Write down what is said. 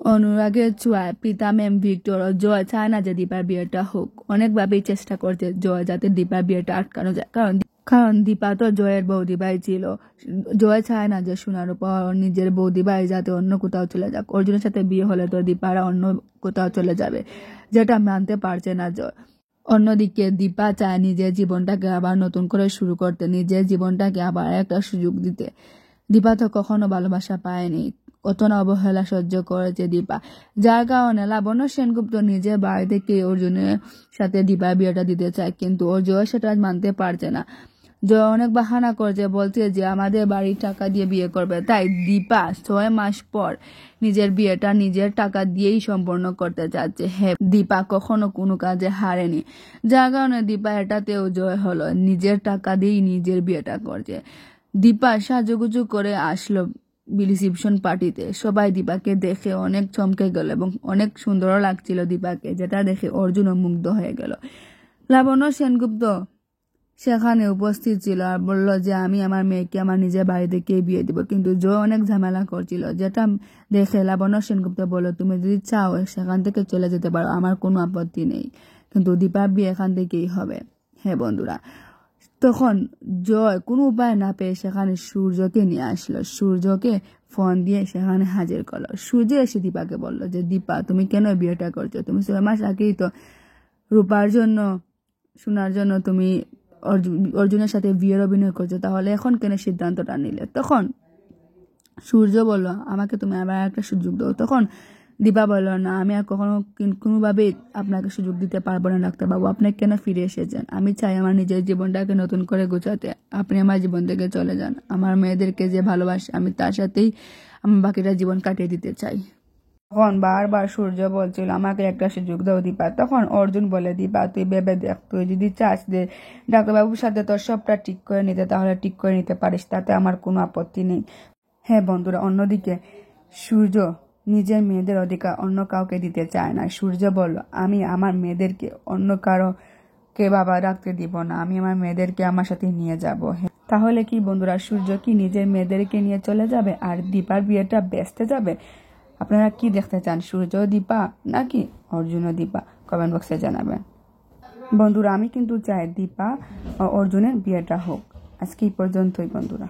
অনুরাগের ছোঁয়ায় পিতা ম্যাম ভিক্টর ও জয় চায় না যে দীপার বিয়েটা হোক। অনেকভাবেই চেষ্টা করছে জয় যাতে দীপার বিয়েটা আটকানো যায়, কারণ দীপা তো জয়ের বৌদি ভাই ছিল। জয় চায় না যে সোনার উপর নিজের বৌদি ভাই যাতে অন্য কোথাও চলে যাক। অর্জুনের সাথে বিয়ে হলে তো দীপারা অন্য কোথাও চলে যাবে, যেটা মানতে পারছে না জয়। অন্যদিকে দীপা চায় নিজের জীবনটাকে আবার নতুন করে শুরু করতে, নিজের জীবনটাকে আবার একটা সুযোগ দিতে। দীপা তো কখনো ভালোবাসা পায়নি, কত না অবহেলা সহ্য করেছে দীপা, যার কারণে লাবণ্য সেনগুপ্ত নিজের বাড়ি থেকে অর্জুনের সাথে দীপার বিয়েটা দিতে চায়, কিন্তু জয় সেটা মানতে পারছে না। জয় অনেক বাহানা করছে, বলছে যে আমাদের বাড়ির টাকা দিয়ে বিয়ে করবে। তাই দীপা 6 মাস পর নিজের বিয়েটা নিজের টাকা দিয়েই সম্পন্ন করতে চাচ্ছে। হ্যাঁ, দীপা কখনো কোনো কাজে হারেনি, যার কারণে দীপা এটাতেও জয় হলো, নিজের টাকা দিয়েই নিজের বিয়েটা করছে। দীপা সাজুগুজু করে আসলো রিসিপশন পার্টিতে। সবাই দীপাকে দেখে অনেক চমকে গেল এবং অনেক সুন্দরও লাগছিল দীপাকে, যেটা দেখে অর্জুনও মুগ্ধ হয়ে গেল। লাবণ্য সেনগুপ্ত সেখানে উপস্থিত ছিল আর বলল যে আমি আমার মেয়েকে আমার নিজের বাড়ি থেকেই বিয়ে দিব, কিন্তু জয় অনেক ঝামেলা করছিল, যেটা দেখে লাবণ্য সেনগুপ্ত বলল তুমি যদি চাও সেখান থেকে চলে যেতে পারো, আমার কোনো আপত্তি নেই, কিন্তু দীপার বিয়ে এখান থেকেই হবে। হ্যাঁ বন্ধুরা, তখন জয় কোনো উপায় না পেয়ে সেখানে সূর্যকে নিয়ে আসলো। সূর্যকে ফোন দিয়ে সেখানে হাজির করলো। সূর্য এসে দীপাকে বলল যে দীপা তুমি কেন বিয়েটা করছো? তুমি 6 মাস আগেই তো রূপার জন্য সোনার জন্য তুমি অর্জুনের সাথে বিয়ের অভিনয় করছো, তাহলে এখন কেন সিদ্ধান্তটা নিলে? তখন সূর্য বলল আমাকে তুমি আবার একটা সুযোগ দাও। তখন দীপা বলল না, আমি আর কখনো কোনোভাবেই আপনাকে সুযোগ দিতে পারবো না ডাক্তারবাবু, আপনি কেন ফিরে এসেছেন? আমি চাই আমার নিজের জীবনটাকে নতুন করে গোছাতে, আপনি আমার জীবন থেকে চলে যান। আমার মেয়েদেরকে যে ভালোবাসে আমি তার সাথেই আমার বাকিটা জীবন কাটিয়ে দিতে চাই। তখন বারবার সূর্য বলছিল আমাকে একটা সুযোগ দাও দীপা। তখন অর্জুন বলে দীপা তুই ভেবে দেখ, তুই যদি চাস যে ডাক্তারবাবুর সাথে তোর সবটা ঠিক করে নিতে তাহলে ঠিক করে নিতে পারিস, তাতে আমার কোনো আপত্তি নেই। হ্যাঁ বন্ধুরা, অন্যদিকে সূর্য নিজের মেয়েদের অধিকার অন্য কাউকে দিতে চায় না। সূর্য বলল আমি আমার মেয়েদেরকে অন্য কারোকে বাবা রাখতে দিব না, আমি আমার মেয়েদেরকে আমার সাথে নিয়ে যাব। তাহলে কি বন্ধুরা, সূর্য কি নিজের মেয়েদেরকে নিয়ে চলে যাবে আর দীপার বিয়েটা বেচতে যাবে? আপনারা কি দেখতে চান, সূর্য দীপা নাকি অর্জুন দীপা? কমেন্ট বক্সে জানাবেন বন্ধুরা। আমি কিন্তু চাই দীপা ও অর্জুনের বিয়েটা হোক। আজকে এই পর্যন্তই বন্ধুরা।